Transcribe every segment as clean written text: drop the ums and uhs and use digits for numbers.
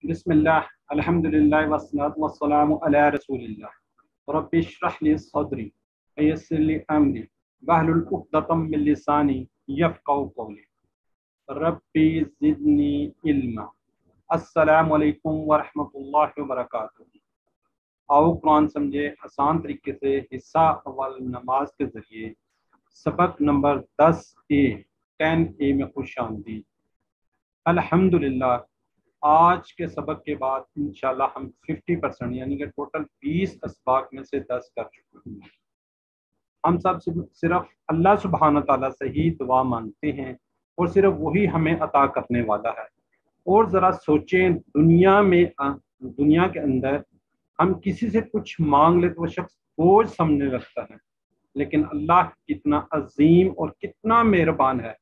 بسم اللہ الحمد للہ والصلاۃ والسلام علی رسول اللہ رب اشرح لی صدری ویسر لی امری واحلل عقدۃ من لسانی یفقہوا قولی ربی زدنی علما۔ السلام علیکم ورحمۃ اللہ وبرکاتہ۔ آؤ قرآن سمجھے آسان طریقے سے حصہ اول نماز کے ذریعے سبق نمبر 10A میں خوش آمدید۔ الحمدللہ آج کے سبق کے بعد انشاءاللہ ہم 50% یعنی کہ ٹوٹل 20 اسباق میں سے 10 کر چکے ہیں۔ ہم سب صرف اللہ سبحانہ تعالیٰ سے ہی دعا مانگتے ہیں اور صرف وہی ہمیں عطا کرنے والا ہے۔ اور ذرا سوچیں، دنیا کے اندر ہم کسی سے کچھ مانگ لے تو وہ شخص بوجھ سمجھنے لگتا ہے، لیکن اللہ کتنا عظیم اور کتنا مہربان ہے،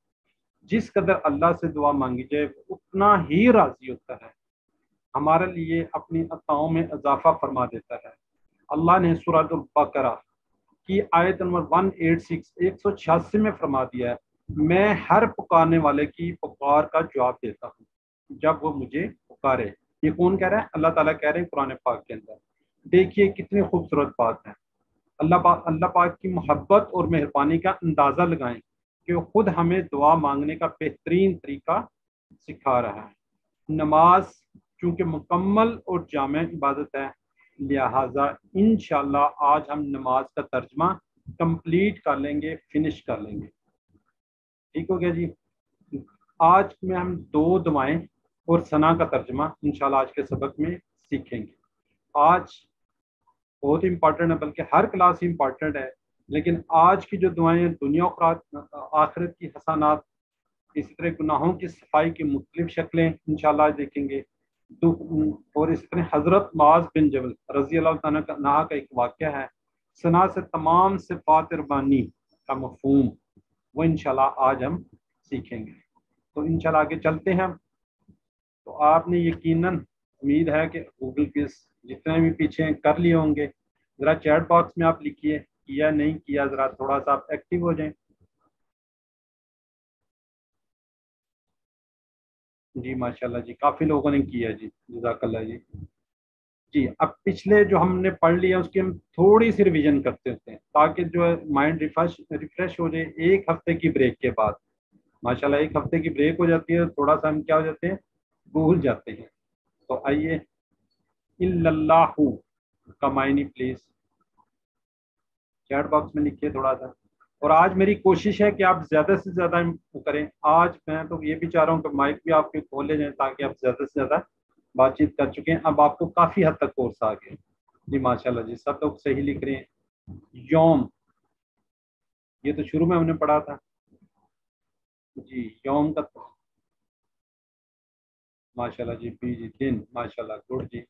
جس قدر اللہ سے دعا مانگی جائے وہ اتنا ہی راضی ہوتا ہے، ہمارے لیے اپنی عطاؤں میں اضافہ فرما دیتا ہے۔ اللہ نے سورۃ البقرہ کی آیت نمبر 186 میں فرما دیا ہے، میں ہر پکارنے والے کی پکار کا جواب دیتا ہوں جب وہ مجھے پکارے۔ یہ کون کہہ رہا ہے؟ اللہ تعالیٰ کہہ رہے ہیں قرآن پاک کے اندر۔ دیکھیے کتنی خوبصورت بات ہے۔ اللہ پاک کی محبت اور مہربانی کا اندازہ لگائیں کہ وہ خود ہمیں دعا مانگنے کا بہترین طریقہ سکھا رہا ہے۔ نماز چونکہ مکمل اور جامع عبادت ہے، لہٰذا انشاءاللہ آج ہم نماز کا ترجمہ کمپلیٹ کر لیں گے، فنش کر لیں گے۔ ٹھیک ہو گیا جی؟ آج میں ہم 2 دعائیں اور ثنا کا ترجمہ انشاءاللہ آج کے سبق میں سیکھیں گے۔ آج بہت امپورٹنٹ ہے، بلکہ ہر کلاس امپورٹنٹ ہے، لیکن آج کی جو دعائیں دنیا اور آخرت کی حسنات، اسی طرح گناہوں کی صفائی کی مختلف شکلیں انشاءاللہ آج دیکھیں گے، اور اس طرح حضرت معاذ بن جبل رضی اللہ تعالیٰ عنہ کا ایک واقعہ ہے۔ ثنا سے تمام صفات ربانی کا مفہوم وہ انشاءاللہ آج ہم سیکھیں گے۔ تو انشاءاللہ آگے چلتے ہیں۔ تو آپ نے یقیناً امید ہے کہ گوگل کوئز جتنے بھی پیچھے کر لیے ہوں گے، ذرا چیٹ باکس میں آپ لکھیے کیا نہیں کیا، ذرا تھوڑا سا آپ ایکٹیو ہو جائیں۔ جی ماشاءاللہ جی، کافی لوگوں نے کیا جی، جزاک اللہ جی۔ جی اب پچھلے جو ہم نے پڑھ لیا اس کی ہم تھوڑی سی ریویژن کرتے ہوتے ہیں تاکہ جو ہے مائنڈ ریفریش ہو جائے۔ ایک ہفتے کی بریک کے بعد ماشاءاللہ ایک ہفتے کی بریک ہو جاتی ہے، تھوڑا سا ہم کیا ہو جاتے ہیں، بھول جاتے ہیں۔ تو آئیے، الا اللہ کا معنی پلیز چیٹ باکس میں لکھیے تھوڑا سا۔ اور آج میری کوشش ہے کہ آپ زیادہ سے زیادہ کریں۔ آج میں تو یہ بھی چاہ رہا ہوں کہ مائک بھی آپ کے کھولے جائیں تاکہ آپ زیادہ سے زیادہ بات چیت کر چکے ہیں۔ اب آپ کو کافی حد تک کورس آ گئے جی، ماشاءاللہ جی، سب لوگ صحیح لکھ رہے ہیں۔ یوم، یہ تو شروع میں ہم نے پڑھا تھا جی، یوم کا ماشاءاللہ جی، پی جی دن، ماشاءاللہ گڈ جی۔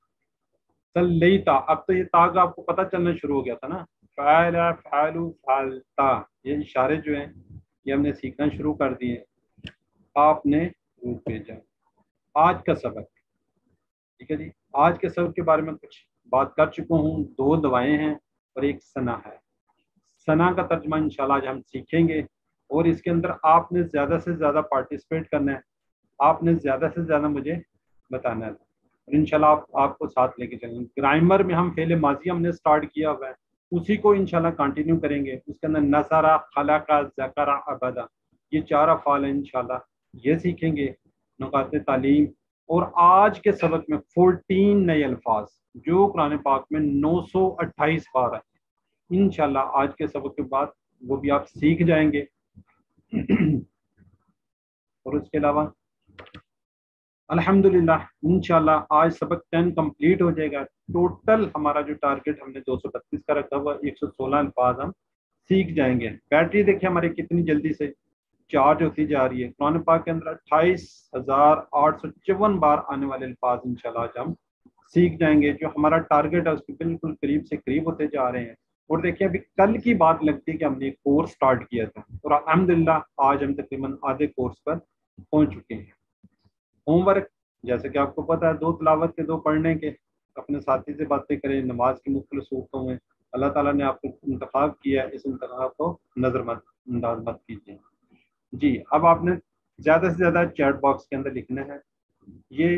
صلیتا، اب تو یہ تاغ آپ کو پتہ چلنا شروع ہو گیا تھا نا، فعل فعلو فعلتا، یہ اشارے جو ہیں یہ ہم نے سیکھنا شروع کر دیے۔ آپ نے روح بھیجا۔ آج کا سبق، ٹھیک ہے جی، آج کے سبق کے بارے میں کچھ بات کر چکا ہوں۔ 2 دعائیں ہیں اور ایک ثنا ہے۔ ثنا کا ترجمہ انشاءاللہ آج ہم سیکھیں گے، اور اس کے اندر آپ نے زیادہ سے زیادہ پارٹیسپیٹ کرنا ہے، آپ نے زیادہ سے زیادہ مجھے بتانا ہے، اور انشاءاللہ آپ کو ساتھ لے کے چلیں گے۔ گرامر میں ہم فعل ماضی ہم نے سٹارٹ کیا ہوا ہے، اسی کو انشاءاللہ کنٹینیو کریں گے۔ اس کے اندر نصرہ، خلقہ، ذکرہ، عبدہ، یہ 4 افعال ہیں، انشاءاللہ یہ سیکھیں گے، نکات تعلیم۔ اور آج کے سبق میں 14 نئے الفاظ جو قرآن پاک میں 928 بار ہیں، انشاءاللہ آج کے سبق کے بعد وہ بھی آپ سیکھ جائیں گے۔ اور اس کے علاوہ الحمدللہ انشاءاللہ آج سبق 10 کمپلیٹ ہو جائے گا۔ ٹوٹل ہمارا جو ٹارگٹ ہم نے 232 کا رکھا ہوا، 116 الفاظ ہم سیکھ جائیں گے۔ بیٹری دیکھیں ہماری کتنی جلدی سے چارج ہوتی جا رہی ہے۔ قرآن پاک کے اندر 28,854 بار آنے والے الفاظ انشاءاللہ آج ہم سیکھ جائیں گے۔ جو ہمارا ٹارگٹ ہے اس کے بالکل قریب سے قریب ہوتے جا رہے ہیں۔ اور دیکھیں ابھی کل کی بات لگتی ہے کہ ہم نے ایک کورس سٹارٹ کیا تھا، اور الحمدللہ آج ہم تقریباً آدھے کورس پر پہنچ چکے ہیں۔ ہوم ورک جیسے کہ آپ کو پتہ ہے، 2 تلاوت کے، 2 پڑھنے کے، اپنے ساتھی سے باتیں کریں، نماز کی مختلف صورتوں میں اللہ تعالیٰ نے آپ کو انتخاب کیا ہے، اس انتخاب کو نظر انداز مت کیجیے جی۔ اب آپ نے زیادہ سے زیادہ چیٹ باکس کے اندر لکھنا ہے۔ یہ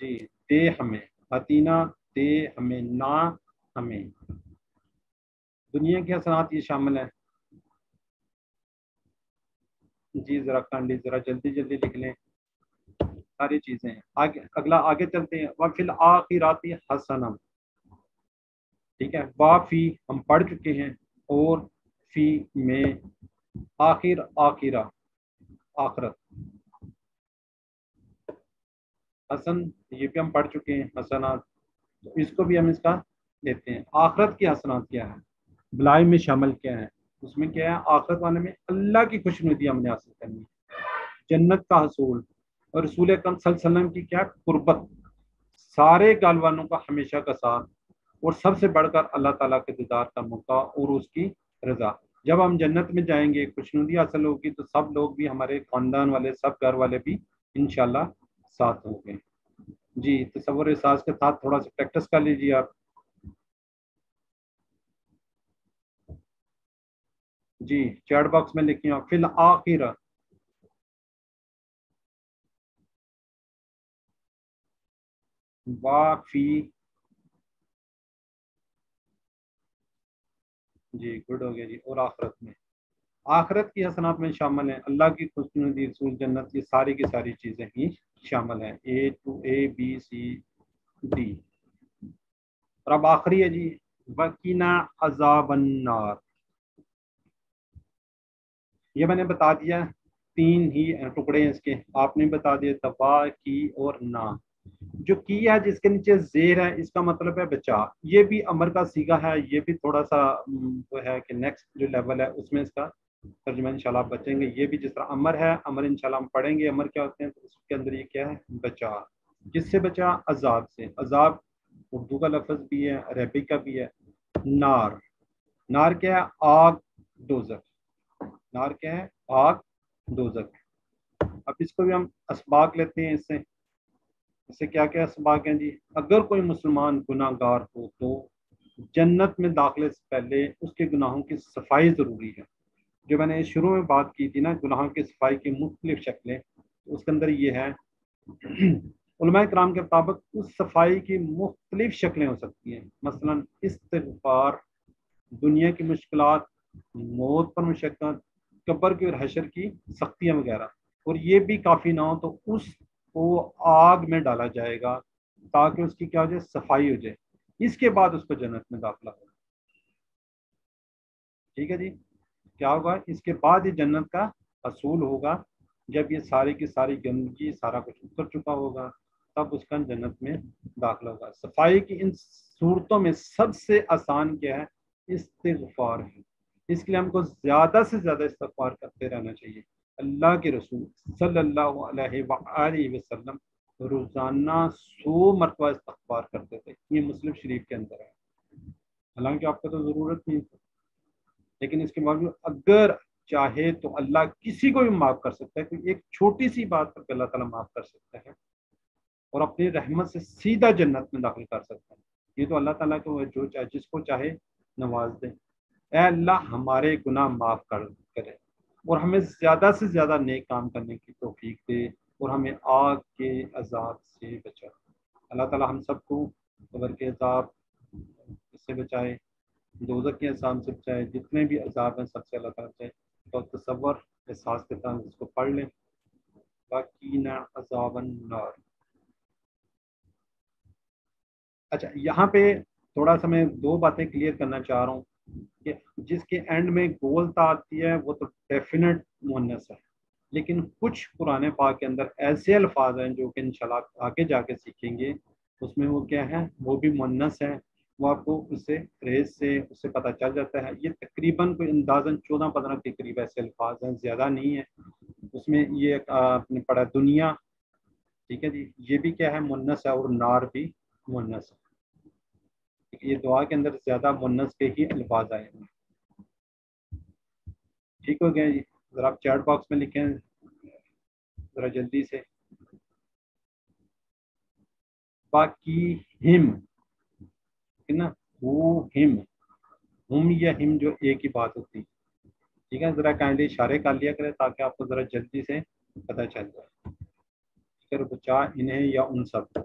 جی دے ہمیں، عطینا دے ہمیں، نہ ہمیں. دنیا کے حسنات یہ شامل ہیں. جی ذرا کانڈی ذرا جلدی جلدی لکھ لیں ساری چیزیں. آگے اگلا آگے چلتے ہیں. وفی الآخرات حسنہ، ٹھیک ہے. وا فی ہم پڑھ چکے ہیں، اور فی میں آخر آخرہ آخرت. حسن یہ بھی ہم پڑھ چکے ہیں حسنات، تو اس کو بھی ہم اس کا لیتے ہیں. آخرت کی حسنات کیا ہے؟ بلائی میں شامل کیا ہے؟ اس میں کیا ہے؟ آخرت والے میں اللہ کی خوشنودی ہم نے حاصل کرنی ہے، جنت کا حصول، اور رسول اکرم صلی اللہ علیہ وسلم کی کیا قربت، سارے گالوانوں کا ہمیشہ کا ساتھ، اور سب سے بڑھ کر اللہ تعالیٰ کے دیدار کا موقع اور اس کی رضا. جب ہم جنت میں جائیں گے، خوشنودی حاصل ہوگی، تو سب لوگ بھی، ہمارے خاندان والے، سب گھر والے بھی انشاءاللہ ساتھ ہوں گے. جی تصور احساس کے ساتھ تھوڑا سا پریکٹس کر لیجیے آپ. جی چیٹ باکس میں لکھیں آپ فی الآخرہ. وافی، جی گڈ ہو گیا جی. اور آخرت میں، آخرت کی حسنات میں شامل ہیں اللہ کی خوشنودی، رسول، جنت، یہ ساری کی ساری چیزیں ہی شامل ہیں. A to A B C D. اور اب آخری ہے جی وقنا عذاب النار. یہ میں نے بتا دیا، تین ہی ٹکڑے ہیں اس کے، آپ نے بتا دیا تباہ کی اور نہ. جو کی ہے جس کے نیچے زیر ہے، اس کا مطلب ہے بچا. یہ بھی امر کا صیغہ ہے، یہ بھی تھوڑا سا وہ ہے کہ نیکسٹ جو لیول ہے اس میں اس کا ترجمہ انشاءاللہ آپ بچیں گے. یہ بھی جس طرح امر ہے، امر انشاءاللہ ہم پڑھیں گے امر کیا ہوتے ہیں، تو اس کے اندر یہ کیا ہے؟ بچا. کس سے بچا؟ عذاب سے. عذاب اردو کا لفظ بھی ہے، عربی کا بھی ہے. نار، نار کیا ہے؟ آگ، دوزخ. نار کیا ہے؟ آگ، دوزخ. اب اس کو بھی ہم اسباق لیتے ہیں. اس سے کیا کیا اسباق ہیں جی؟ اگر کوئی مسلمان گناہ گار ہو تو جنت میں داخلے سے پہلے اس کے گناہوں کی صفائی ضروری ہے. جو میں نے شروع میں بات کی تھی نا، گناہوں کی صفائی کی مختلف شکلیں، اس کے اندر یہ ہے علماء کرام کے مطابق اس صفائی کی مختلف شکلیں ہو سکتی ہیں. مثلا استغفار، دنیا کی مشکلات، موت پر مشقت، قبر کی اور حشر کی سختیاں وغیرہ. اور یہ بھی کافی نہ ہو تو اس کو آگ میں ڈالا جائے گا تاکہ اس کی کیا ہو جائے؟ صفائی ہو جائے. اس کے بعد اس کو جنت میں داخلہ ہوگا. ٹھیک ہے جی. کیا ہوگا؟ اس کے بعد ہی جنت کا حصول ہوگا. جب یہ ساری کی ساری گندگی، سارا کچھ اتر چکا ہوگا، تب اس کا جنت میں داخلہ ہوگا. صفائی کی ان صورتوں میں سب سے آسان کیا ہے؟ استغفار ہے. اس کے لیے ہم کو زیادہ سے زیادہ استغفار کرتے رہنا چاہیے. اللہ کے رسول صلی اللہ علیہ وآلہ وسلم روزانہ 100 مرتبہ استغفار کرتے تھے. یہ مسلم شریف کے اندر ہے. حالانکہ آپ کو تو ضرورت نہیں تھی، لیکن اس کے باوجود اگر چاہے تو اللہ کسی کو بھی معاف کر سکتا ہے. کہ ایک چھوٹی سی بات پر اللہ تعالیٰ معاف کر سکتا ہے اور اپنی رحمت سے سیدھا جنت میں داخل کر سکتا ہے. یہ تو اللہ تعالیٰ کو جو چاہے، جس کو چاہے نواز دے. اے اللہ ہمارے گناہ معاف کرے اور ہمیں زیادہ سے زیادہ نیک کام کرنے کی توفیق دے، اور ہمیں آگ کے عذاب سے بچائے. اللہ تعالیٰ ہم سب کو قبر کے عذاب سے بچائے، دوزخ کے عذاب سے بچائے. جتنے بھی عذاب ہیں سب سے اللہ تعالیٰ بچائے. تو تصور احساس کے ساتھ اس کو پڑھ لیں. وَقِنَا عَذَابَ النَّارِ. اچھا یہاں پہ تھوڑا سا میں 2 باتیں کلیئر کرنا چاہ رہا ہوں کہ جس کے اینڈ میں گولتا آتی ہے وہ تو ڈیفینٹ مؤنث ہے، لیکن کچھ قرآن پاک کے اندر ایسے الفاظ ہیں جو کہ انشاءاللہ آگے جا کے سیکھیں گے، اس میں وہ کیا ہے؟ وہ بھی مؤنث ہے. وہ آپ کو اس سے فریز سے اس سے پتہ چل جاتا ہے. یہ تقریباً کوئی اندازاً 14-15 کے قریب ایسے الفاظ ہیں، زیادہ نہیں ہے. اس میں یہ آپ نے پڑھا دنیا، ٹھیک ہے جی، یہ بھی کیا ہے؟ مؤنث ہے. اور نار بھی مؤنث ہے. یہ دعا کے اندر زیادہ مؤنث کے ہی الفاظ آئے ہیں. ٹھیک ہو گیا جی. ذرا آپ چیٹ باکس میں لکھیں ذرا جلدی سے. باقی ہم، ٹھیک نا، وہ ہم یا ہم جو ایک ہی بات ہوتی. ٹھیک ہے، ذرا کائنڈلی اشارے کر لیا کرے تاکہ آپ کو ذرا جلدی سے پتہ چل جائے. بچا انہیں یا ان سب کو.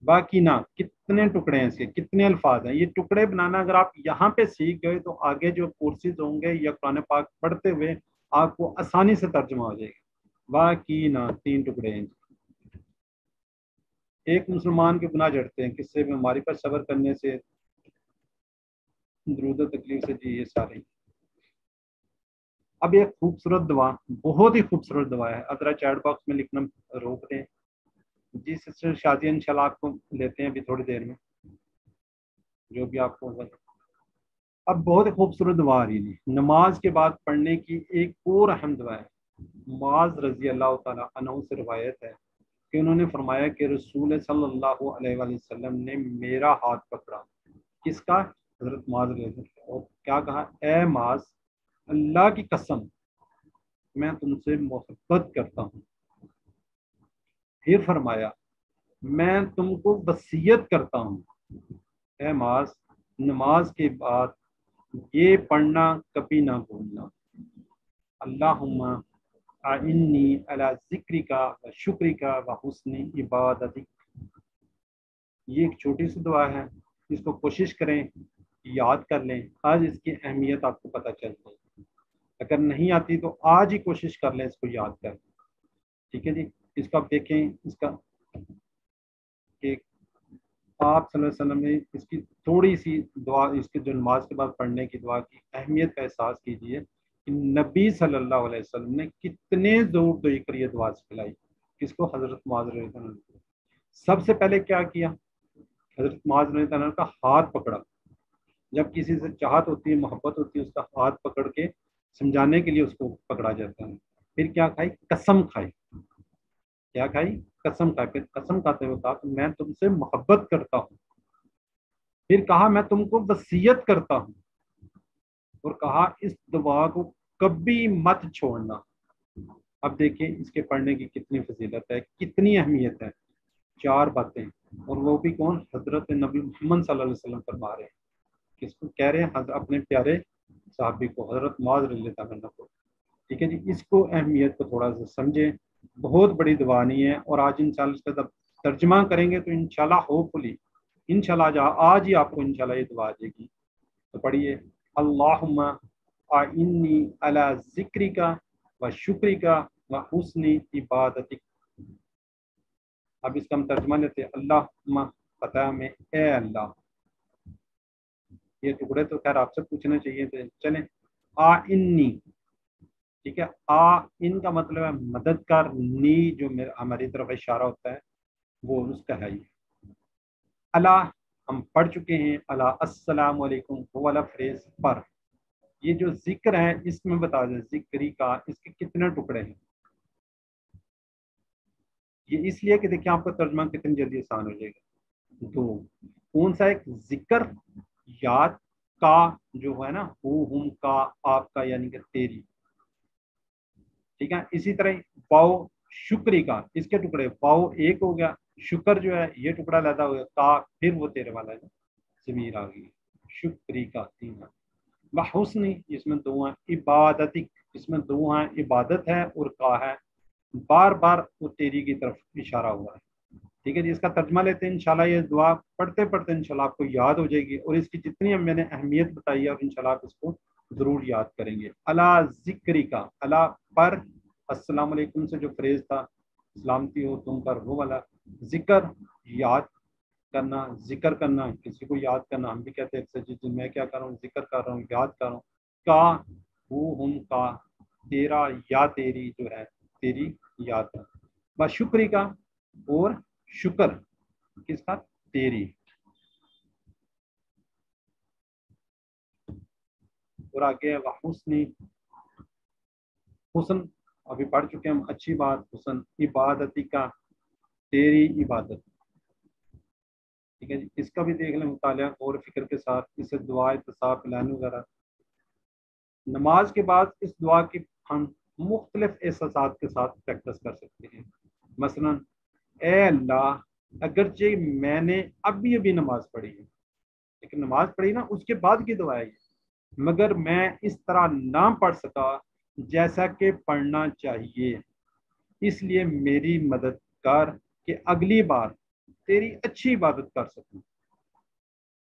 باقی نہ کتنے ٹکڑے ہیں اس کے، کتنے الفاظ ہیں. یہ ٹکڑے بنانا اگر آپ یہاں پہ سیکھ گئے تو آگے جو کورسز ہوں گے یا قرآن پاک پڑھتے ہوئے آپ کو آسانی سے ترجمہ ہو جائے گا. باقی نہ 3 ٹکڑے ہیں. ایک مسلمان کے گناہ جڑتے ہیں کس سے؟ بیماری پر صبر کرنے سے، درود و تکلیف سے. جی یہ سارے. اب ایک خوبصورت دعا، بہت ہی خوبصورت دعا ہے، ذرا چیٹ باکس میں لکھنا روک دیں. جی سسٹر شادی انشاءاللہ آپ کو لیتے ہیں ابھی تھوڑی دیر میں، جو بھی آپ کو ہوگا. اب بہت ہی خوبصورت دعا آ رہی ہے نماز کے بعد پڑھنے کی. ایک اور اہم دعا ہے. معاذ رضی اللہ تعالیٰ عنہ سے روایت ہے کہ انہوں نے فرمایا کہ رسول صلی اللہ علیہ وآلہ وسلم نے میرا ہاتھ پکڑا. کس کا؟ حضرت معاذ رضی اللہ عنہ. اور کیا کہا؟ اے معاذ، اللہ کی قسم میں تم سے محبت کرتا ہوں. پھر فرمایا میں تم کو وصیت کرتا ہوں، اے معاذ، نماز کے بعد یہ پڑھنا کبھی نہ بھولنا، اللہم اعنی علی ذکرک و شکرک و حسن عبادتک. یہ ایک چھوٹی سی دعا ہے، اس کو کوشش کریں یاد کر لیں. آج اس کی اہمیت آپ کو پتہ چل جائے. اگر نہیں آتی تو آج ہی کوشش کر لیں اس کو یاد کر. ٹھیک ہے جی. اس کا آپ دیکھیں، اس کا کہ آپ صلی اللہ علیہ وسلم نے اس کی تھوڑی سی دعا، اس کے جو نماز کے بعد پڑھنے کی دعا کی اہمیت کا احساس کیجئے کہ نبی صلی اللہ علیہ وسلم نے کتنے زور دوئی کر یہ دعا سکھلائی. کس کو؟ حضرت معاذ رضی اللہ عنہ. سب سے پہلے کیا کیا؟ حضرت معاذ رضی اللہ عنہ کا ہاتھ پکڑا. جب کسی سے چاہت ہوتی ہے، محبت ہوتی ہے، اس کا ہاتھ پکڑ کے سمجھانے کے لیے اس کو پکڑا جاتا ہے. پھر کیا کھائی؟ قسم کھائی. کیا کھائی؟ قسم کھائی. پھر قسم کھاتے ہوئے کہا کہ میں تم سے محبت کرتا ہوں. پھر کہا میں تم کو وصیت کرتا ہوں، اور کہا اس دعا کو کبھی مت چھوڑنا. اب دیکھیں اس کے پڑھنے کی کتنی فضیلت ہے، کتنی اہمیت ہے. 4 باتیں، اور وہ بھی کون؟ حضرت نبی محمد صلی اللہ علیہ وسلم فرما رہے ہیں. کس کو کہہ رہے ہیں؟ اپنے پیارے صحابی کو، حضرت معاذ رضی اللہ عنہ کو. ٹھیک ہے جی. اس کو اہمیت کو تھوڑا سا سمجھیں. بہت بڑی دعا نہیں ہے، اور آج انشاءاللہ اس کا جب ترجمہ کریں گے تو انشاءاللہ ہوپفلی انشاءاللہ آج ہی آپ کو انشاءاللہ یہ دعا آ جائے گی. تو پڑھیے اللہم اعنی علی ذکرک و شکرک و حسن عبادتک. اب اس کا ہم ترجمہ لیتے ہیں. اللہم فتح میں اے اللہ. یہ ٹکڑے تو خیر آپ سے پوچھنا چاہیے تھے. چلیں. اعنی، ٹھیک ہے. ان کا مطلب ہے مددگار. نی جو ہماری طرف اشارہ ہوتا ہے وہ اس کا ہے. اللہ ہم پڑھ چکے ہیں. اللہ السلام علیکم وہ والا فریز پر. یہ جو ذکر ہے اس میں بتا دیں ذکری کا اس کے کتنے ٹکڑے ہیں. یہ اس لیے کہ دیکھیں آپ کا ترجمہ کتنی جلدی آسان ہو جائے گا. 2. کون سا؟ ایک ذکر، یاد کا جو ہے نا، ہم کا، آپ کا، یعنی کہ تیری. ٹھیک ہے. اسی طرح واو شکری کا، اس کے ٹکڑے. واو ایک ہو گیا، شکر جو ہے یہ ٹکڑا لیتا ہو گیا، کا پھر وہ تیرے والا ہے ضمیر آ گئی. شکری کا 3 ہے. بحسنی اس میں 2 ہیں. عبادتک اس میں 2 ہیں، عبادت ہے اور کا ہے. بار بار وہ تیری کی طرف اشارہ ہوا ہے. ٹھیک ہے جی. اس کا ترجمہ لیتے ہیں. انشاءاللہ یہ دعا پڑھتے پڑھتے انشاءاللہ آپ کو یاد ہو جائے گی، اور اس کی جتنی میں نے اہمیت بتائی ہے اب انشاءاللہ آپ اس کو ضرور یاد کریں گے. اللہ ذکری کا، اللہ پر، السلام علیکم سے جو فریز تھا سلامتی ہو تم پر وہ والا. ذکر یاد کرنا، ذکر کرنا، کسی کو یاد کرنا. ہم بھی کہتے ہیں اکثر جی میں کیا کر رہا ہوں؟ ذکر کر رہا ہوں، یاد کر رہا ہوں. کا ہم کا، تیرا یا تیری جو ہے تیری یاد ہے. بس شکری کا، اور شکر کس کا؟ تیری. اور آگے حسنی، حسن ابھی پڑھ چکے ہم. اچھی بات. حسن عبادتی کا، تیری عبادت. ٹھیک ہے جی. اس کا بھی دیکھ لیں مطالعہ اور فکر کے ساتھ. اس سے دعا اتصاب پلان وغیرہ. نماز کے بعد اس دعا کی ہم مختلف احساسات کے ساتھ پریکٹس کر سکتے ہیں. مثلا اے اللہ، اگرچہ میں نے ابھی نماز پڑھی ہے، لیکن نماز پڑھی نا اس کے بعد کی دعا ہے، مگر میں اس طرح نہ پڑھ سکا جیسا کہ پڑھنا چاہیے، اس لیے میری مدد کر کہ اگلی بار تیری اچھی عبادت کر سکوں.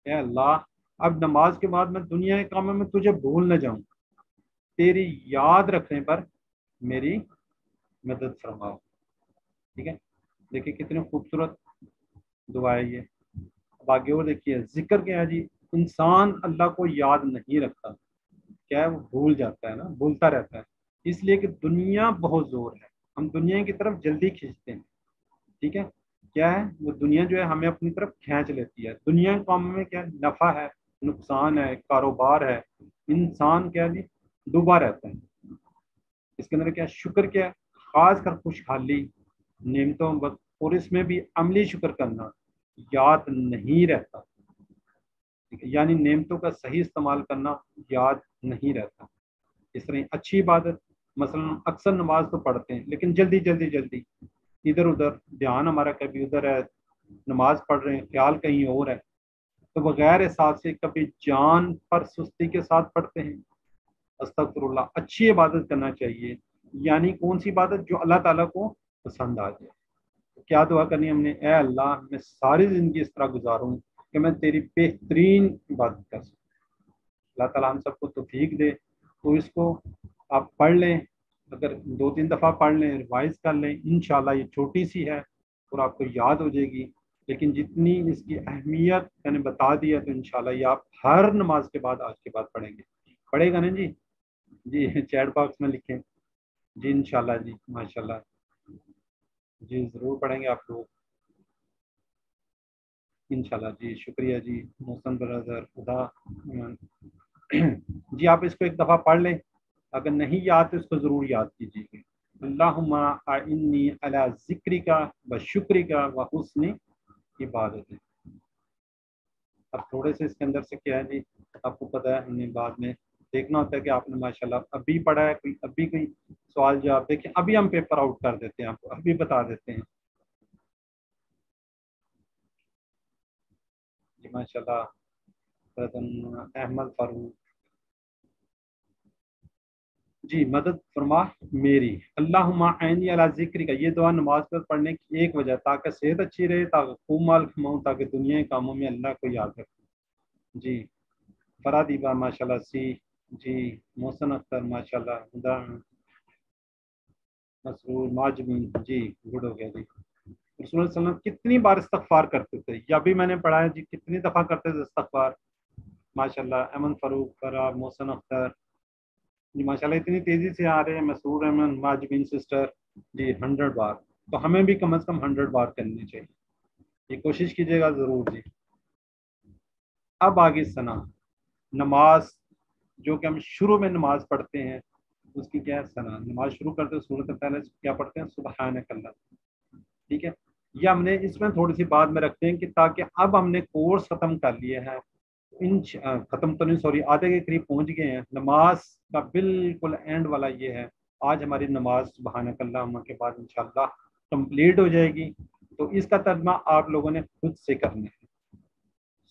اے اللہ اب نماز کے بعد میں دنیا کے کاموں میں تجھے بھول نہ جاؤں، تیری یاد رکھنے پر میری مدد فرماؤ. ٹھیک ہے، دیکھیے کتنے خوبصورت دعا ہے یہ. اب آگے اور دیکھیے ذکر کیا ہے جی. انسان اللہ کو یاد نہیں رکھتا، کیا ہے وہ بھول جاتا ہے نا، بھولتا رہتا ہے، اس لیے کہ دنیا بہت زور ہے، ہم دنیا کی طرف جلدی کھینچتے ہیں. ٹھیک ہے، کیا ہے وہ دنیا جو ہے ہمیں اپنی طرف کھینچ لیتی ہے. دنیا کے کام میں کیا نفع ہے، نقصان ہے، کاروبار ہے، انسان کیا جی ڈوبا رہتا ہے. اس کے اندر کیا شکر کیا ہے، خاص کر خوشحالی نعمتوں اور اس میں بھی عملی شکر کرنا یاد نہیں رہتا. یعنی نعمتوں کا صحیح استعمال کرنا یاد نہیں رہتا. اس طرح اچھی عبادت، مثلا اکثر نماز تو پڑھتے ہیں لیکن جلدی ادھر ادھر دھیان ہمارا کبھی ادھر ہے، نماز پڑھ رہے ہیں خیال کہیں اور ہے، تو بغیر احساس سے کبھی جان پر سستی کے ساتھ پڑھتے ہیں. استغفر اللہ. اچھی عبادت کرنا چاہیے، یعنی کون سی عبادت جو اللہ تعالیٰ کو پسند آ جائے. کیا دعا کرنی ہم نے، اے اللہ میں ساری زندگی اس طرح گزاروں کہ میں تیری بہترین عبادت کر سکوں. اللہ تعالیٰ ہم سب کو توفیق دے. تو اس کو آپ پڑھ لیں، اگر 2-3 دفعہ پڑھ لیں، ریوائز کر لیں، انشاءاللہ یہ چھوٹی سی ہے اور آپ کو یاد ہو جائے گی، لیکن جتنی اس کی اہمیت میں نے بتا دی ہے تو انشاءاللہ یہ آپ ہر نماز کے بعد آج کے بعد پڑھیں گے. پڑھے گا نا جی؟ جی چیٹ باکس میں لکھیں جی. انشاءاللہ جی، ماشاءاللہ جی ضرور پڑھیں گے آپ لوگ انشاءاللہ جی. شکریہ جی محسن برادر. خدا جی آپ اس کو ایک دفعہ پڑھ لیں، اگر نہیں یاد تو اس کو ضرور یاد کیجیے گا. اللہم اعنی علی ذکرک و شکرک و حسن عبادت. اب تھوڑے سے اس کے اندر سے کیا ہے جی، آپ کو پتہ ہے ہم نے بعد میں دیکھنا ہوتا ہے کہ آپ نے ماشاءاللہ ابھی پڑھا ہے، ابھی کوئی سوال جواب دیکھیں، ابھی ہم پیپر آؤٹ کر دیتے ہیں، آپ کو ابھی بتا دیتے ہیں جی. ماشاءاللہ احمد فاروق جی مدد فرما میری. اللہم اعنی علی ذکرک. یہ دعا نماز پر پڑھنے کی ایک وجہ تاکہ صحت اچھی رہے، تاکہ خوب مال کماؤں، تاکہ دنیا کے کاموں میں اللہ کو یاد رکھوں. جی فرادیبہ ماشاءاللہ سی. جی محسن اختر ماشاءاللہ. خدا مسرور ماجمین جی گڈ ہو گیا جی. رسول اللہ صلی اللہ علیہ وسلم کتنی بار استغفار کرتے تھے، یا بھی میں نے پڑھا ہے جی کتنی دفعہ کرتے تھے استغفار. ماشاءاللہ احمد فاروق فرا محسن اختر جی ماشاءاللہ اتنی تیزی سے آ رہے ہیں. مسرور احمد ماجبین سسٹر جی 100 بار. تو ہمیں بھی کم از کم 100 بار کرنی چاہیے، یہ کوشش کیجیے گا ضرور جی. اب آگے ثنا نماز جو کہ ہم شروع میں نماز پڑھتے ہیں اس کی کیا ہے ثنا. نماز شروع کرتے ہیں سورۃ پہلے کیا پڑھتے ہیں، سبحانک اللہ. ٹھیک ہے، یہ ہم نے اس میں تھوڑی سی بات میں رکھتے ہیں کہ تاکہ اب ہم نے کورس ختم کر لیے ہیں، ختم تو نہیں سوری آدھے کے قریب پہنچ گئے ہیں. نماز کا بالکل اینڈ والا یہ ہے. آج ہماری نماز سبحانک اللہم کے بعد انشاءاللہ کمپلیٹ ہو جائے گی. تو اس کا ترجمہ آپ لوگوں نے خود سے کرنا ہے.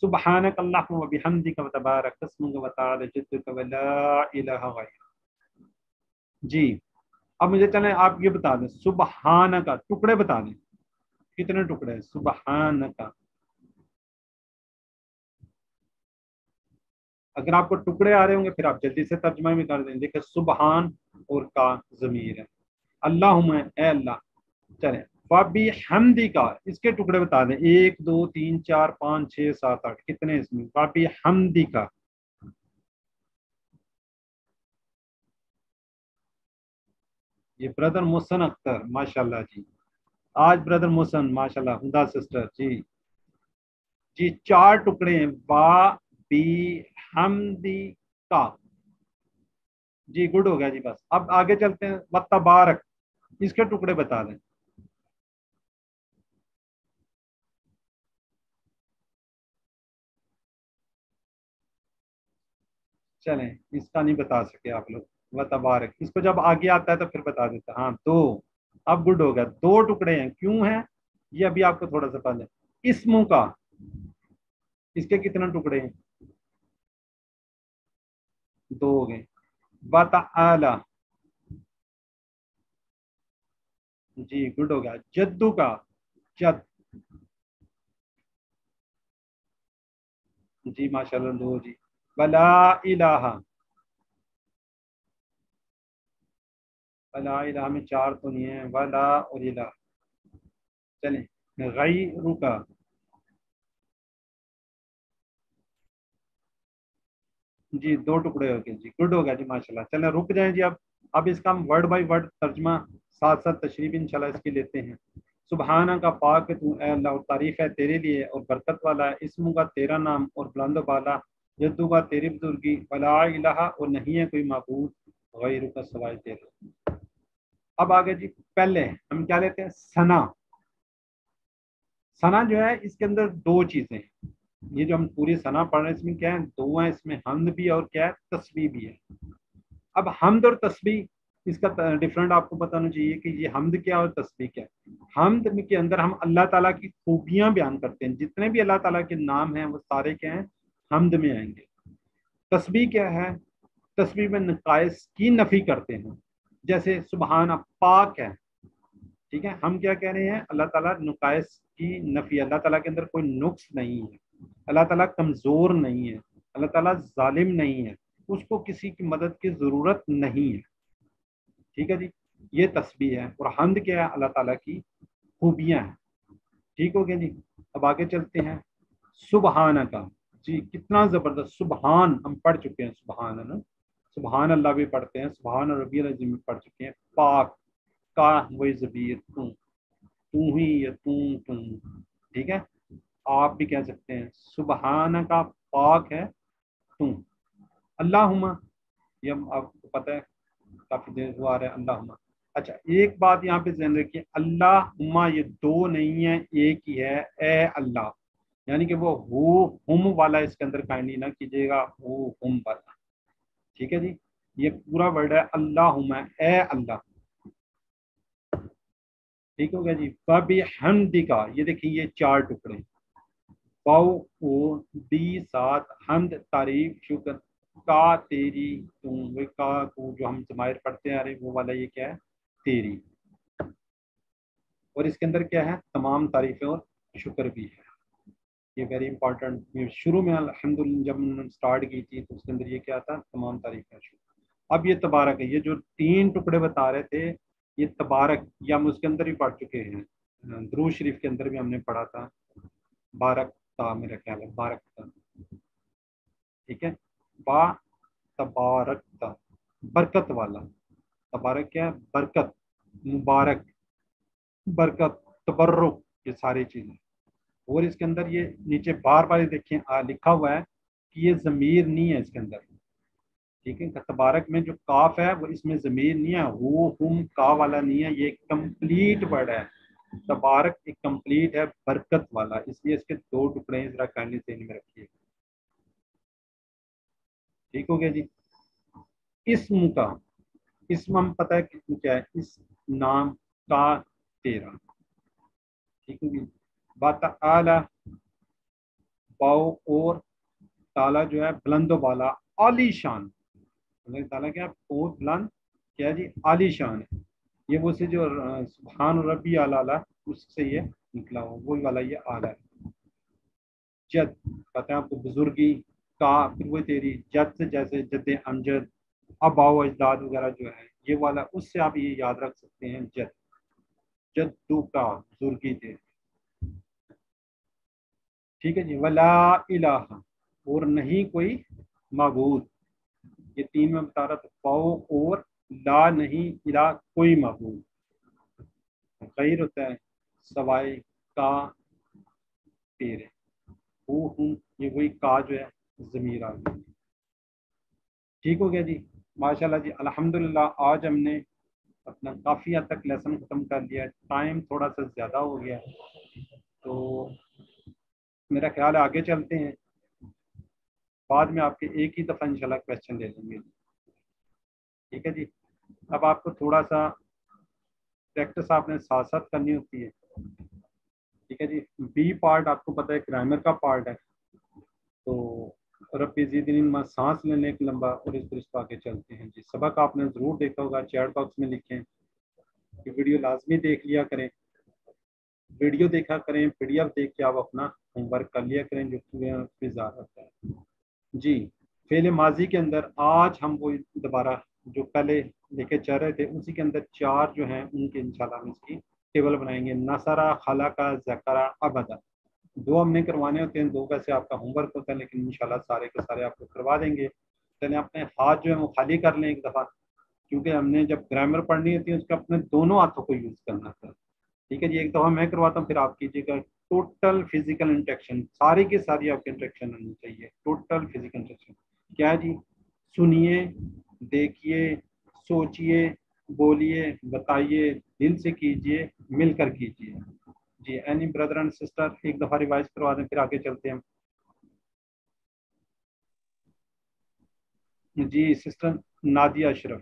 سبحانک اللہم و بحمدک و تبارک اسمک و تعالی جدک و لا الہ غیرک. جی اب مجھے چلیں آپ یہ بتا دیں سبحانک ٹکڑے بتا دیں کتنے ٹکڑے ہیں سبحانک. اگر آپ کو ٹکڑے آ رہے ہوں گے پھر آپ جلدی سے ترجمہ بھی کر دیں. دیکھیں سبحان اور کا ضمیر ہے، اللہم اے اللہ. چلیں فبحمدی کا اس کے ٹکڑے بتا دیں 1 2 3 4 5 6 7 8 کتنے اس میں. فبحمدی کا یہ بردر محسن اختر ماشاءاللہ جی. آج بردر محسن ماشاءاللہ. ہدا سسٹر جی جی 4 ٹکڑے ہیں. با بی حمدی کا جی گڈ ہو گیا جی. بس اب آگے چلتے ہیں. وتبارک اس کے ٹکڑے بتا دیں. چلیں اس کا نہیں بتا سکے آپ لوگ. وتبارک اس کو جب آگے آتا ہے تو پھر بتا دیتا. ہاں 2. اب گڈ ہو گیا. 2 ٹکڑے ہیں. کیوں ہیں یہ ابھی آپ کو تھوڑا سا پتا ہے. اسموں کا اس کے کتنے ٹکڑے ہیں 2 ہو گئے. وتعالی جی گڈ ہو گیا. جدو کا جد جی ماشاءاللہ دو جی. ولا الہ، ولا الہ میں چار تو نہیں ہے، ولا اور الہ. چلیں غیرک، جی دو ٹکڑے ہو گئے جی، گڈ ہو گیا جی ماشاءاللہ. چلیں رک جائیں جی. اب اس کا ہم ورڈ بائی ورڈ ترجمہ ساتھ ساتھ تشریح انشاءاللہ اس کی لیتے ہیں. سبحانہ کا پاک تو اے اللہ، تعریف ہے تیرے لیے اور برکت والا ہے اسم کا تیرا نام اور بلند و بالا، جدو کا تیری بزرگی، ولا الہ اور نہیں ہے کوئی معبود غیر کا سوائے تیرے. اب آگے جی پہلے ہم کیا لیتے ہیں؟ ثنا. ثنا جو ہے اس کے اندر دو چیزیں ہیں. یہ جو ہم پوری ثنا پڑھ رہے ہیں اس میں کیا ہے؟ دو ہیں، اس میں حمد بھی اور کیا ہے؟ تسبیح بھی ہے. اب حمد اور تسبیح اس کا ڈفرنٹ آپ کو بتانا چاہیے کہ یہ حمد کیا اور تسبیح کیا. حمد کے اندر ہم اللہ تعالیٰ کی خوبیاں بیان کرتے ہیں، جتنے بھی اللہ تعالیٰ کے نام ہیں وہ سارے کیا ہیں؟ حمد میں آئیں گے. تسبیح کیا ہے؟ تسبیح میں نقائص کی نفی کرتے ہیں، جیسے سبحانہ پاک ہے، ٹھیک ہے. ہم کیا کہہ رہے ہیں؟ اللہ تعالیٰ نقائص کی نفی، اللہ تعالیٰ کے اندر کوئی نقص نہیں ہے، اللہ تعالیٰ کمزور نہیں ہے، اللہ تعالیٰ ظالم نہیں ہے، اس کو کسی کی مدد کی ضرورت نہیں ہے. ٹھیک ہے جی، یہ تسبیح ہے. اور حمد کیا ہے؟ اللہ تعالیٰ کی خوبیاں ہیں. ٹھیک ہو گیا جی. اب آگے چلتے ہیں. سبحانہ کا، جی کتنا زبردست. سبحان ہم پڑھ چکے ہیں، سبحان ہے نا، سبحان اللہ بھی پڑھتے ہیں، سبحان ربی العظیم بھی پڑھ چکے ہیں. پاک کا وہی ضمیر تو ہی یا تم، ٹھیک ہے. آپ بھی کہہ سکتے ہیں سبحانہ کا پاک ہے تم. اللہم، یہ آپ کو پتہ ہے کافی دیر سے آ رہا ہے اللہم. اچھا ایک بات یہاں پہ ذہن رکھیے، اللہم یہ دو نہیں ہے، ایک ہی ہے، اے اللہ. یعنی کہ وہ ہو ہم والا اس کے اندر کائنڈلی نہ کیجیے گا، ہو ہم والا. ٹھیک ہے جی، یہ پورا ورڈ ہے اللہم، اے اللہ. ٹھیک ہو گیا جی. فبحمدک، یہ دیکھیں یہ چار ٹکڑے، واو او دی ساتھ، حمد تعریف شکر، کا تیری تم، وہ کا کو جو ہم ضمائر پڑھتے ہیں وہ والا یہ کیا ہے؟ تیری. اور اس کے اندر کیا ہے؟ تمام تعریفیں اور شکر بھی ہے. یہ ویری امپورٹنٹ. شروع میں الحمدللہ جب ہم نے اسٹارٹ کی تھی تو اس کے اندر یہ کیا تھا؟ تمام تعریفیں شکر. اب یہ تبارک ہے، یہ جو تین ٹکڑے بتا رہے تھے یہ تبارک، یہ ہم اس کے اندر بھی پڑھ چکے ہیں، درود شریف کے اندر بھی ہم نے پڑھا تھا. بارک تا، میرا خیال ہے بارک تا، ٹھیک ہے. با تبارک تا، برکت والا. تبارک کیا ہے؟ برکت، مبارک، برکت، تبرک، یہ ساری چیزیں. اور اس کے اندر یہ نیچے بار بار دیکھیں لکھا ہوا ہے کہ یہ ضمیر نہیں ہے اس کے اندر، ٹھیک ہے. تبارک میں جو کاف ہے وہ اس میں ضمیر نہیں ہے، ہو ہم کا والا نہیں ہے، یہ کمپلیٹ ورڈ ہے. تبارک ایک کمپلیٹ ہے، برکت والا، اس لیے اس کے دو ٹکڑے ہیں، ذرا کائنڈلی ذہن میں رکھیے. ٹھیک ہو گیا جی. اسم کا، اسم ہم پتہ ہے کیا ہے؟ اس نام کا تیرا. ٹھیک ہے جی. باتعالی، باؤ اور تالا جو ہے بلند و بالا، عالی شان. اللہ تعالیٰ کیا بہت بلند کیا جی؟ عالی شان ہے. یہ وہ سے جو سبحان ربی اعلیٰ اس سے یہ نکلا ہوا، وہی والا یہ اعلیٰ ہے. جد کہتے ہیں آپ کو بزرگی کا، پھر وہ تیری جد سے جیسے جد امجد، اباؤ اجداد وغیرہ جو ہے یہ والا، اس سے آپ یہ یاد رکھ سکتے ہیں جد، جدو کا بزرگی تیری. ٹھیک ہے جی. ولا الہ اور نہیں کوئی معبود، یہ تین میں بتا رہا تھا، پاؤ اور لا نہیں، الہ کوئی معبود. غیر ہوتا ہے سوائے کا تیرے، وہ ہوں یہ وہی کا جو ہے ضمیر آ گئی. ٹھیک ہو گیا جی. ماشاءاللہ جی الحمدللہ آج ہم نے اپنا کافی حد تک لیسن ختم کر لیا. ٹائم تھوڑا سا زیادہ ہو گیا تو میرا خیال ہے آگے چلتے ہیں، بعد میں آپ کے ایک ہی دفعہ انشاءاللہ کویسچن لے لیں گے. ٹھیک ہے جی. اب آپ کو تھوڑا سا پریکٹس آپ نے ساتھ ساتھ کرنی ہوتی ہے. ٹھیک ہے جی. بی پارٹ آپ کو پتہ ہے گرامر کا پارٹ ہے، تو ربی زدنی علما سانس لینے ایک لمبا، اور اس پر اس کو آگے چلتے ہیں جی. سبق آپ نے ضرور دیکھا ہوگا، چیٹ باکس میں لکھیں کہ ویڈیو لازمی دیکھ لیا کریں، ویڈیو دیکھا کریں، پی ڈی ایف دیکھ کے آپ اپنا ہوم ورک کر لیا کریں جو پہ زیادہ ہوتا ہے. جی فعل ماضی کے اندر آج ہم وہ دوبارہ جو پہلے لے کے چل رہے تھے اسی کے اندر 4 جو ہیں ان کے انشاءاللہ ہم اس کی ٹیبل بنائیں گے. نصرہ، خلقہ، ذکرہ، ابدا. 2 ہم نے کروانے ہوتے ہیں، 2 کا سے آپ کا ہوم ورک ہوتا ہے، لیکن انشاءاللہ سارے کے سارے آپ کو کروا دیں گے. چلیں اپنے ہاتھ جو ہے وہ خالی کر لیں ایک دفعہ، کیونکہ ہم نے جب گرامر پڑھنی ہوتی ہے اس کا اپنے دونوں ہاتھوں کو یوز کرنا تھا. ٹھیک ہے جی، ایک دفعہ میں کرواتا ہوں پھر آپ کیجیے گا. ٹوٹل فزیکل انٹریکشن، ساری کی ساری آپ کی انٹریکشن ہونی چاہیے. ٹوٹل فزیکل انٹریکشن کیا ہے جی؟ سنیے، دیکھیے، سوچئے، بولیے، بتائیے، دل سے کیجیے، مل کر کیجیے. جی اینی بردر اینڈ سسٹر ایک دفعہ ریوائز کروا دیں پھر آگے چلتے ہیں. جی سسٹر نادیہ اشرف.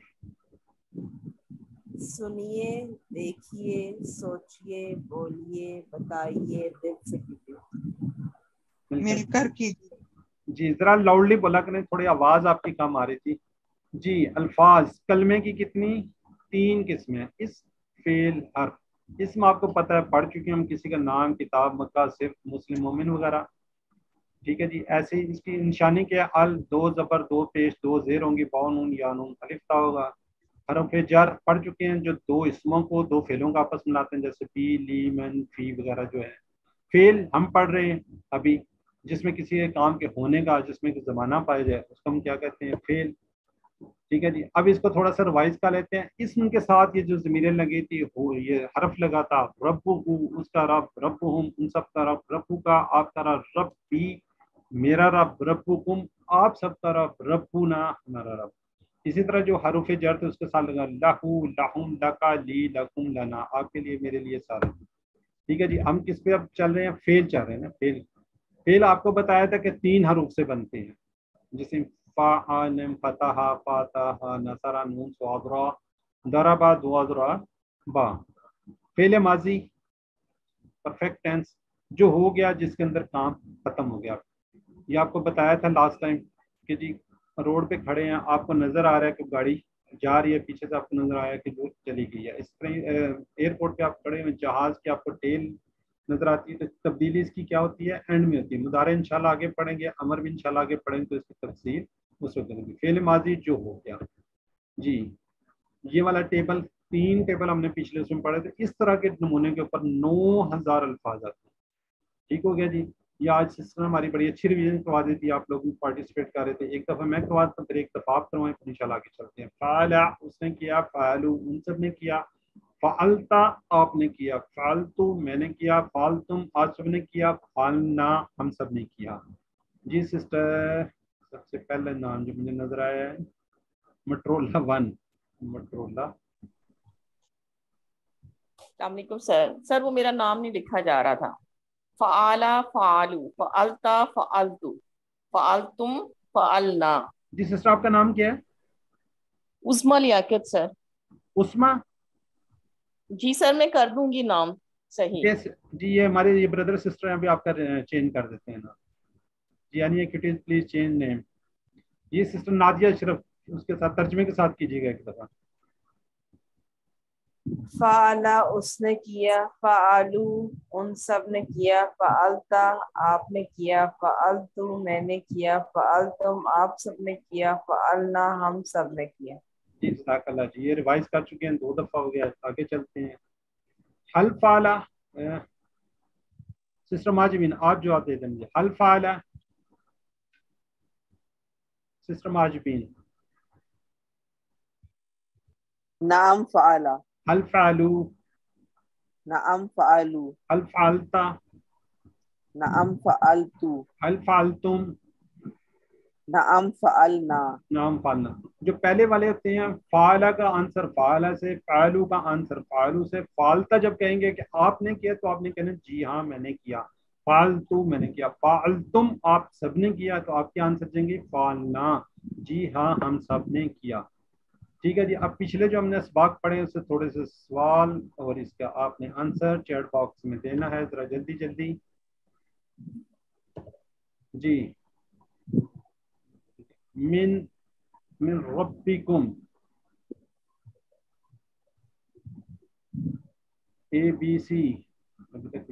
سنیے، دیکھیے، سوچئے، بولیے، بتائیے، دل سے کیجیے، مل کر کیجیے. جی ذرا لاؤڈلی بولا کریں، تھوڑی آواز آپ کی کم آ رہی تھی. جی الفاظ کلمے کی کتنی؟ 3 قسمیں. فعل، حرف. اسم آپ کو پتہ ہے، پڑھ چکے ہم کسی کا نام، کتاب، مکہ، صرف، مسلم، مومن وغیرہ. ٹھیک ہے جی. ایسے ہی اس کی نشانی کیا ہے؟ 2 زبر 2 پیش 2 زیر ہوں گی، با نون یا نون الف تا ہوگا. حرف جر پڑھ چکے ہیں جو 2 اسموں کو 2 فعلوں کا آپس میں لاتے ہیں، جیسے بی، لی، من، فی وغیرہ جو ہے. فعل ہم پڑھ رہے ہیں ابھی جس میں کسی ایک کام کے ہونے کا، جس میں زمانہ پایا جائے، اس کو ہم کیا کہتے ہیں؟ فعل. ٹھیک ہے جی. اب اس کو تھوڑا سا ریوائز کر لیتے ہیں. اسم کے ساتھ یہ جو ضمیریں لگی تھی، یہ حرف لگا تھا. ربو، اس کا رب، ربہم، ان سب کا رب، ربو کا آپ کا رب، بھی میرا رب، ربکم آپ سب کا رب، ربنا ہمارا رب. اسی طرح جو حروف جر تھے اس کے ساتھ لگا لہو، لہم، لکا، لی، لکم، لنا آپ کے لیے، میرے لیے، سارے. ٹھیک ہے جی. ہم کس پہ اب چل رہے ہیں؟ فعل چل رہے ہیں نا. فعل، فعل آپ کو بتایا تھا کہ 3 حروف سے بنتے ہیں، جیسے فاعل، فتح، فاتح، نصر، نون صاد را، ضربا، ضرا، با. فعل ماضی پرفیکٹ ٹینس جو ہو گیا، جس کے اندر کام ختم ہو گیا. یہ آپ کو بتایا تھا لاسٹ ٹائم کہ جی روڈ پہ کھڑے ہیں، آپ کو نظر آ رہا ہے کہ گاڑی جا رہی ہے، پیچھے سے آپ کو نظر آیا کہ وہ چلی گئی ہے. اس طرح ایئرپورٹ پہ آپ کھڑے ہیں، جہاز کی آپ کو ٹیل نظر آتی ہے، تو تبدیلی اس کی کیا ہوتی ہے؟ اینڈ میں ہوتی ہے. مضارع انشاءاللہ آگے پڑھیں گے، امر بھی انشاءاللہ آگے پڑھیں گے، تو اس کی تفصیل اس وقت کریں گے. فعل ماضی جو ہو گیا جی. یہ والا ٹیبل 3 ٹیبل ہم نے پچھلے اس میں پڑھے تھے. اس طرح کے نمونے کے اوپر 9000 الفاظ آتے ہیں. ٹھیک ہو گیا جی. یہ آج سسٹر ہماری بڑی اچھی ریویژن کروا دی تھی، آپ لوگ پارٹیسپیٹ کر رہے تھے. ایک دفعہ میں کروا دیتا ہوں، پھر ایک دفعہ آپ کروائیں، پھر انشاءاللہ آگے چلتے ہیں. فعل اس نے کیا، فعلو ان سب نے کیا، فعلتا آپ نے کیا، فعلتو میں نے کیا، فعلتم آپ سب نے کیا، فعلنا ہم سب نے کیا. جی سسٹر سب سے پہلا نام جو مجھے نظر آیا ہے مٹرولہ 1. مٹرولہ السلام علیکم سر وہ میرا نام نہیں لکھا جا رہا تھا. فعالا، فعالو، فعلتا، فعلتو، فعلتم، فعلنا. جی سسٹر آپ کا نام کیا ہے؟ عظمیٰ لیاقت سر. عثمہ؟ جی سر میں کر دوں گی نام صحیح. جی یہ ہمارے یہ بردر سسٹر ہیں، ابھی آپ کا چینج کر دیتے ہیں نام. جی یعنی پلیز چینج نیم. یہ سسٹر نادیہ اشرف، اس کے ساتھ ترجمے کے ساتھ کیجیے گا ایک دفعہ. فعلا اس نے کیا، فعلو ان سب نے کیا، فعلتا آپ نے کیا، فعلتو میں نے کیا، فعلتم آپ سب نے کیا، فعلنا ہم سب نے کیا. جی جزاک اللہ. جی یہ ریوائز کر چکے ہیں، 2 دفعہ ہو گیا. آگے چلتے ہیں. حل فعلا سسٹر ماجبین آپ جواب دے دیں مجھے. حل فعلا سسٹر ماجبین. نعم فعلا. حل فعلو. نعم فعلو. حل فعلتا. نعم فعلتو. حل فعلتم. نعم فعلنا. نام فعلنا. جو پہلے والے ہوتے ہیں فعلا کا آنسر فعلا سے، فعلو کا آنسر فعلو سے. فعلتا جب کہیں گے کہ آپ نے کیا تو آپ نے کہنا جی ہاں میں نے کیا. فعلتو میں نے کیا. فعلتم آپ سب نے کیا تو آپ کے آنسر دیں گے فعلنا جی ہاں ہم سب نے کیا. ٹھیک ہے جی. اب پچھلے جو ہم نے اسباق پڑھے اس سے تھوڑے سے سوال اور اس کا آپ نے آنسر چیٹ باکس میں دینا ہے، ذرا جلدی جلدی. جی من ربکم ABC ابھی تک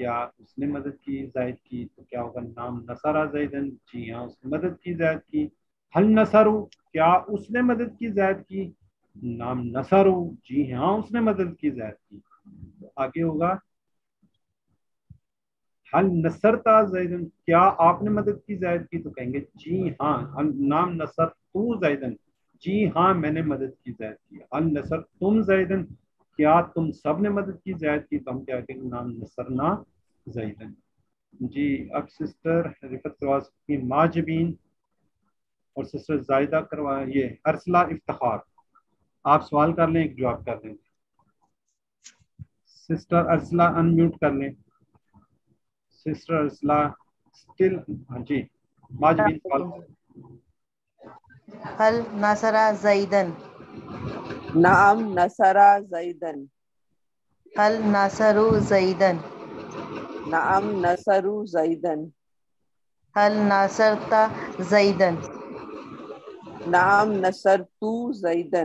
کیا اس نے مدد کی زید کی، تو کیا ہوگا نام نصرہ زیدن، جی ہاں اس نے مدد کی زید کی. حل نصرو، کیا اس نے مدد کی زید کی، نام نصرو، جی ہاں اس نے مدد کی زید کی. تو آگے ہوگا حل نصرتا زیدن، کیا آپ نے مدد کی زید کی، تو کہیں گے جی ہاں. نام نصر تو زیدن، جی ہاں میں نے مدد کی زید کی. حل نصر تم زیدن، کیا تم سب نے مدد کی زید کی، تو ہم کیا کہیں گے نام نصرنا زیدن. جی اب سسٹر رفت کروا سکتی ہیں ماجبین، اور سسٹر زائدہ کروا یہ ارسلہ افتخار. آپ سوال کر لیں ایک جواب کر لیں. سسٹر ارسلہ ان میوٹ کر لیں. سسٹر ارسلہ اسٹل، ہاں جی ماجبین سوال. هل نصر زيدا؟ نعم نصر زيدا. هل نصروا زيدا؟ نعم نصروا زيدا. هل نصرت زيدا؟ نعم نصرت زيدا.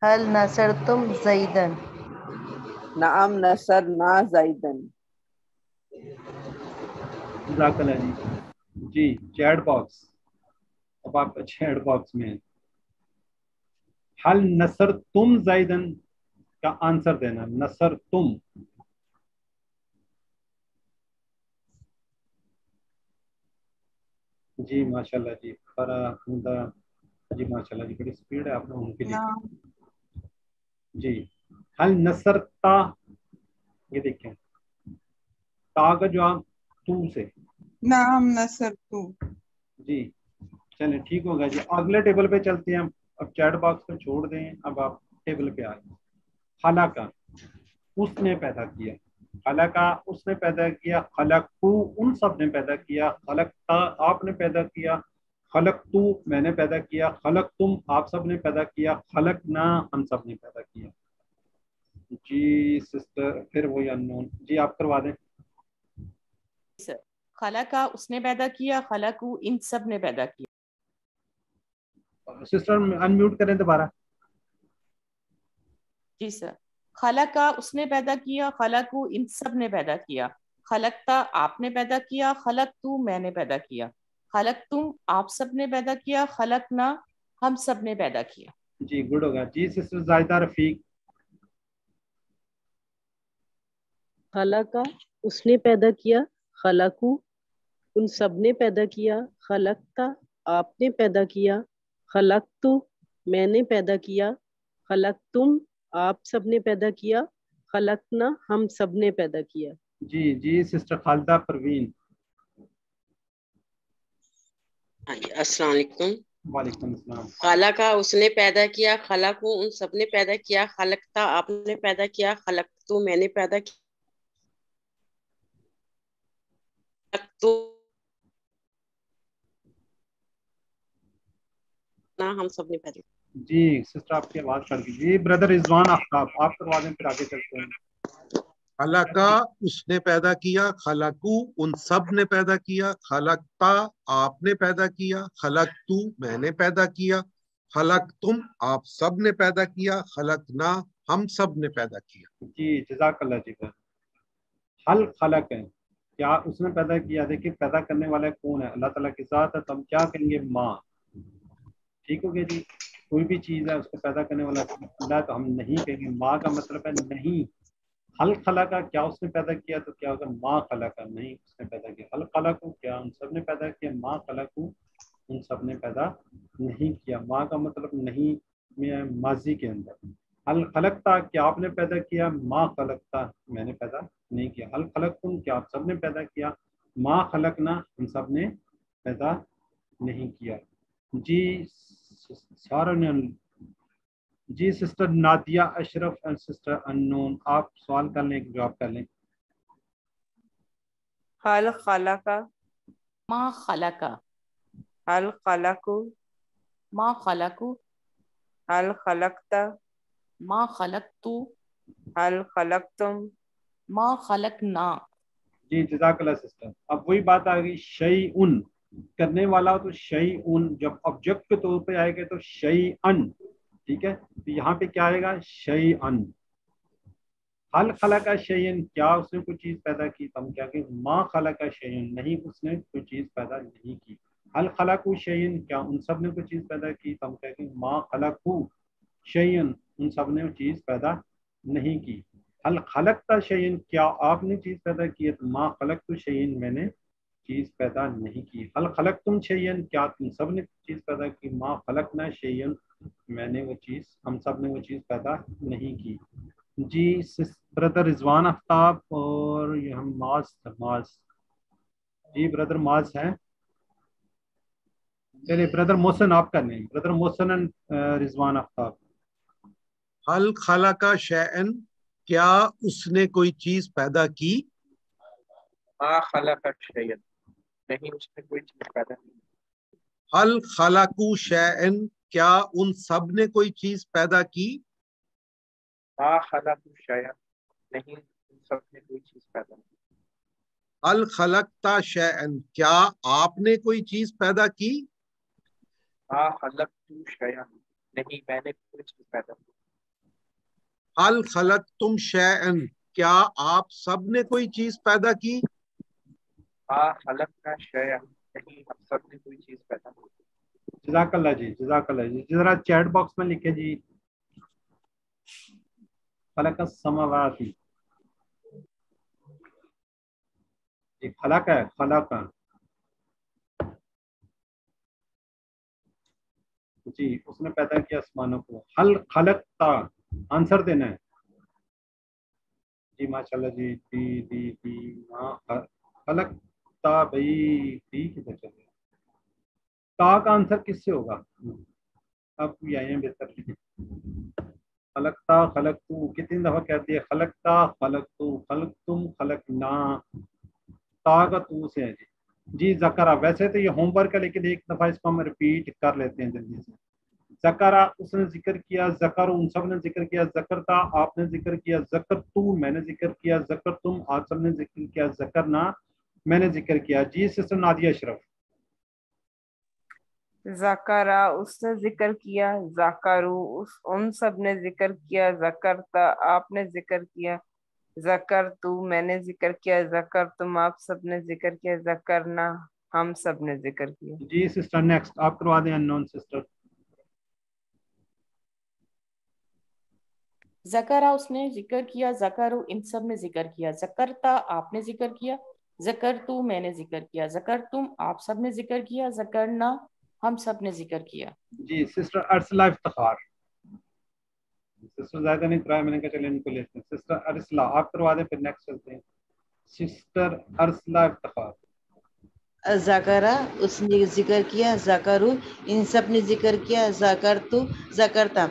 هل نصرتم زيدا؟ نعم نصرنا زيدا. جزاک اللہ جی. جی چیٹ باکس، اب آپ چیٹ باکس میں حل نصر تم زیدن کا آنسر دینا. نصر تم، جی ماشاء اللہ جی. فرحمدہ جی ماشاء اللہ جی بڑی اسپیڈ ہے آپ لوگوں کے لیے. جی حل نصر تا، یہ دیکھیں تا کا جواب تو سے. نعم نصرت. جی چلیں ٹھیک ہوگا جی. اگلے ٹیبل پہ چلتے ہیں. اب چیٹ باکس کو چھوڑ دیں، اب آپ ٹیبل پہ آئیں. خلقہ اس نے پیدا کیا، خلقہ اس نے پیدا کیا، خلقتو ان سب نے پیدا کیا، خلقتا آپ نے پیدا کیا، خلقتو میں نے پیدا کیا، خلقتم آپ سب نے پیدا کیا، خلقنا ہم سب نے پیدا کیا. جی سسٹر پھر وہی انون، جی آپ کروا دیں. خلقہ اس نے پیدا کیا، خلقو ان سب نے پیدا کیا. سسٹر انمیوٹ کریں دوبارہ. جی سر. خلقہ اس نے پیدا کیا، خلقو ان سب نے پیدا کیا، خلقتا آپ نے پیدا کیا، خلقتو میں نے پیدا کیا، خلقتم آپ سب نے پیدا کیا، خلقنا ہم سب نے پیدا کیا. جی گڈ ہوگا. جی سسٹر زائدہ رفیق. خلقہ اس نے پیدا کیا، خلقو ان سب نے پیدا کیا، خلقتا آپ نے پیدا کیا، خلقتو میں نے پیدا کیا، خلقتم آپ سب نے پیدا کیا، خلقنا ہم سب نے پیدا کیا. جی جی سسٹر خالدہ پروین. السلام علیکم. وعلیکم السلام. خلقہ اس نے پیدا کیا، خلقو ان سب نے پیدا کیا، خلقتا آپ نے پیدا کیا، خلقتو میں نے پیدا کیا، ہم سب نے پیدا کیا. جی سسٹر آپ کی آواز کر دیجیے. بردر رضوان آفتاب آپ کروا دیں پھر آگے چلتے ہیں. خلقہ اس نے پیدا کیا، خلقو ان سب نے پیدا کیا، خلقتا آپ نے پیدا کیا، خلقتو میں نے پیدا کیا، خلقتم آپ سب نے پیدا کیا، خلقنا ہم سب نے پیدا کیا. جی جزاک اللہ جی. حل خلق ہے، کیا اس نے پیدا کیا. دیکھیں پیدا کرنے والا کون ہے؟ اللہ تعالیٰ کی ذات ہے. تو ہم کیا کریں گے؟ ماں. ٹھیک ہو گیا جی. کوئی بھی چیز ہے اس کو پیدا کرنے والا اللہ، تو ہم نہیں کہیں گے ماں کا مطلب ہے نہیں. حل خلقہ کیا اس نے پیدا کیا، تو کیا ہوگا ماں خلقہ نہیں اس نے پیدا کیا. حل خلقو کیا ان سب نے پیدا کیا، ماں خلقو ان سب نے پیدا نہیں کیا. ماں کا مطلب نہیں میں ماضی کے اندر. حل خلقتا کیا آپ نے پیدا کیا، ماں خلقتا میں نے پیدا نہیں کیا. حل خلقتم کیا آپ سب نے پیدا کیا، ماں خلقنا ہم سب نے پیدا نہیں کیا. جی سارا نے. جی sister Nadia Ashraf and sister انون آپ سوال کر لیں، ایک جواب کر لیں. حل خلقہ، ما خلقہ، حل خلقو، ما خلقو، حل خلقتا، ما خلقتو، حل خلقتم، ما خلقنا. جی جزاک اللہ سسٹر. اب وہی بات آ گئی شیئن کرنے والا ہو تو شیئن، جب آبجیکٹ کے طور پہ آئے گا تو شیئن. ٹھیک ہے، تو یہاں پہ کیا آئے گا؟ شیئن. حل خلق شیئن کیا اس نے کوئی چیز پیدا کی، تو ہم کیا کہ ما خلق شیئن نہیں اس نے کوئی چیز پیدا نہیں کی. حل خلق شیئن کیا ان سب نے کوئی چیز پیدا کی، تو ہم کہتے ہیں ما خلق شیئن ان سب نے چیز پیدا نہیں کی. حل خلقت شیئن کیا آپ نے چیز پیدا کی ہے، تو ما خلقت شیئن میں نے چیز پیدا نہیں کی. حل خلقتم شیئن کیا تم سب نے چیز پیدا کی، ما خلقنا شیئن میں نے وہ چیز ہم سب نے وہ چیز پیدا نہیں کی. جی بردر رضوان آفتاب اور یہ ہم معاذ جی بردر معاذ ہیں. چلیے بردر محسن آپ کا نہیں، بردر محسن رضوان آفتاب. حل خلق شیئن کیا اس نے کوئی چیز پیدا کی، ما خلق شیئن نہیں اس نے کوئی چیز پیدا کی. حل خلقو شیئن کیا ان سب نے کوئی چیز پیدا کی، ما خلق شیئن نہیں ان سب نے کوئی چیز پیدا کی. حل خلقت شیئن کیا آپ نے کوئی چیز پیدا کی، ما خلقت شیئن نہیں میں نے کوئی چیز پیدا کی. حل خلقتم شیئن کیا آپ سب نے کوئی چیز پیدا کی، ما خلقنا شیئن نہیں ہم سب نے کوئی چیز پیدا کی. جزاک اللہ جی، جزاک اللہ جی. ذرا چیٹ باکس میں لکھے جی خلق السماوات. جی خلق ہے، خلق جی اس نے پیدا کیا آسمانوں کو. حل خلقتا آنسر دینا ہے جی. ماشاء اللہ جی. دی خلقتا بھائی دی کدھر چل گیا، تا کا آنسر کس سے ہوگا، آپ بھی آئے ہیں بہتر. خلقتا خلقتو کتنی دفعہ کہتی ہے، خلقتا خلقتو خلقتم خلقنا، تا کا تو سے ہے جی. جی ذکرہ ویسے تو یہ ہوم ورک ہے لیکن ایک دفعہ اس کو ہم ریپیٹ کر لیتے ہیں جلدی سے. ذکرہ اس نے ذکر کیا، ذکر ان سب نے ذکر کیا، ذکرتا آپ نے ذکر کیا، ذکرتو میں نے ذکر کیا، ذکرتم آپ سب نے ذکر کیا، ذکرنا میں نے ذکر کیا. جی سسٹر نادیہ اشرف. ذکرہ اس نے ذکر کیا، ذکرو ان سب نے ذکر کیا، ذکرتا آپ نے ذکر کیا، ذکرتو میں نے ذکر کیا، ذکرتم آپ سب نے ذکر کیا، ذکرنا ہم سب نے ذکر کیا. جی سسٹر نیکسٹ آپ کروا دیں انون سسٹر. ذکرہ اس نے ذکر کیا، ذکرو ان سب نے ذکر کیا، ذکرتا آپ نے ذکر کیا، ذکرتو میں نے ذکر کیا، ذکرتم آپ سب نے ذکر کیا، ذکرنا ہم سب نے ذکر کیا. جی سسٹر ارسلہ افتخار. سسٹر زیادہ نہیں کرایا میں نے کہا چلے ان کو لیتے ہیں. سسٹر ارسلہ آپ کروا دیں پھر نیکسٹ چلتے ہیں. Sister Ursula Iftikhar. ذکرہ اس نے ذکر کیا، ذکرو ان سب نے ذکر کیا، ذکرتو ذکرتا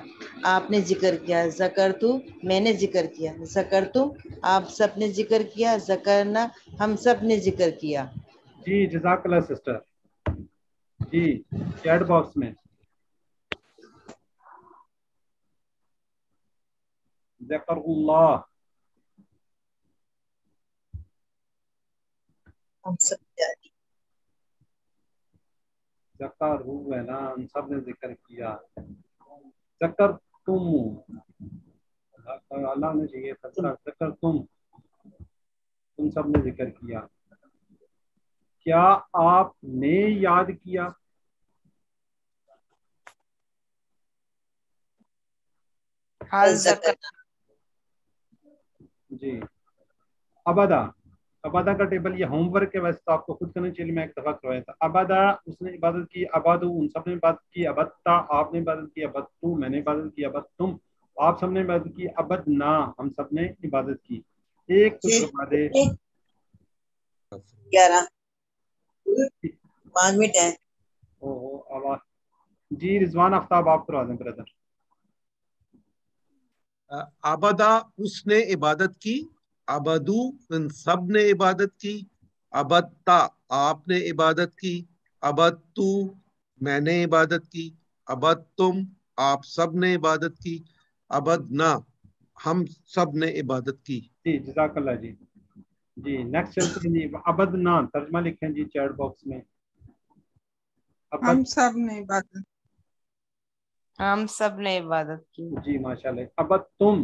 آپ نے ذکر کیا، ذکرتو میں نے ذکر کیا، ذکرتم آپ سب نے ذکر کیا، ذکرنا ہم سب نے ذکر کیا. جی جزاک اللہ سسٹر. جی چیٹ باکس میں ذکر اللہ ہم سب ذکر ہے نا ہم سب نے ذکر کیا. ذکر تم اللہ نے چاہیے تھا، ذکر تم سب نے ذکر کیا. کیا آپ نے یاد کیا، جی. ابدا کا ٹیبل یہ ہوم ورک ہے، ویسے تو آپ کو خود کرنا چاہیے، میں ایک دفعہ کروایا تھا. ابدا اس نے عبادت کی، ابادو ان سب نے عبادت کی، ابدتا آپ نے عبادت کی، ابدتو میں نے عبادت کی، ابدتم آپ سب نے عبادت کی، ابدنا ہم سب نے عبادت کی. ایک تو کروا دے 11 5 منٹ ہے. جی رضوان آفتاب آپ کروا دیں بردر. ابدا اس نے عبادت کی، ابدو ان سب نے عبادت کی، ابدتا آپ نے عبادت کی، ابدتو میں نے عبادت کی، ابدتم آپ سب نے عبادت کی، ابدنا ہم سب نے عبادت کی. جی جزاک اللہ جی. جی نیکسٹ چلتے ہیں جی. ابدنا ترجمہ لکھیں جی چیٹ باکس میں. ہم سب نے عبادت، ہم سب نے عبادت کی. جی ماشاء اللہ. ابد تم